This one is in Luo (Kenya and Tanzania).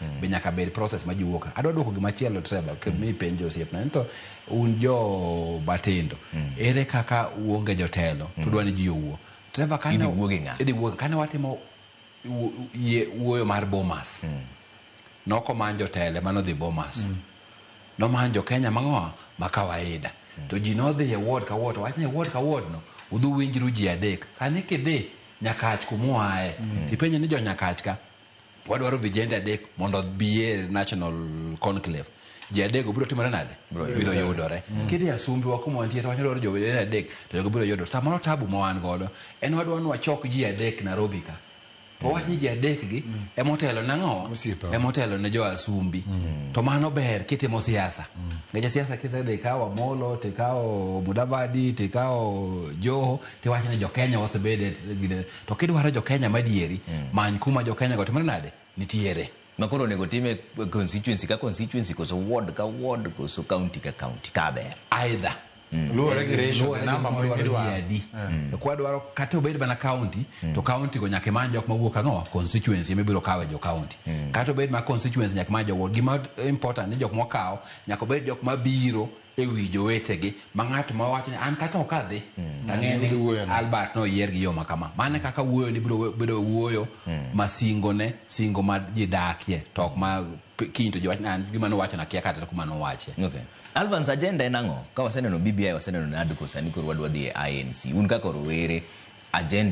wacho be nyaka bed process ma jiwuok adwa duoko gima chielo Trevor mi penjo osiepna to un jo batindo ere kaka uonge jotelo to dwani ji owuo Trevor idi wuogi kane watimo wuoyo mar Bomas nokomanjo tele manodhi Bomas nomanjo Kenya mang'oa ma kawaida to ji nodhi e ward ka ward wachne ward ka ward no udhu winjru ji adek sani kidhi Nyakach kumuae tipenye ni jo Nyakach ka wadwaro vijende adek mondo biye national conclave ji adek biro timore nade biro yudore kidhi Asumbi wakumo antie to wadwaro jo vijende adek to biro yudore samoro tabu ma wan godo en wadwaro wachok ji adek Nairobi ka to wachni ji adek gi emotelo nang'o emotelo ne jo Asumbi to mano ber kitimo siasa ngeje siasa kisede kawa Molo tekao Mudavadi tekao Joho te wachne jo Kenya wasebede to kidwaro jo Kenya madieri many kuma jo Kenya gotimore nade nitiere makoro nego time constituency ka constituency koso ward ka ward koso county ka county ka ber either luore gi ratio namba mo idwaro kwa dwaro kata obed bana county to county go nyaka manjo ok mawuok ang'o constituency mibiro kawe jo county kata obed ma constituency nyaka manjo ward gima important ni jok mokaw nyaka obed jok mabiro ewi jowetegi ma ng'ato ma wacho ni an kata okadhi tang'eni Albert no yier gi yo makama mane kaka wuoyo ni biro wuoyo masingone singo ma ji dakie to ok ma kinto ji wacho an gima no wacho na kia kata kuma no wache okay Alvans agenda en ang'o ka waseneno BBI waseneno NADCO sani koro wadwa dhi e INC un kaka rowere agenda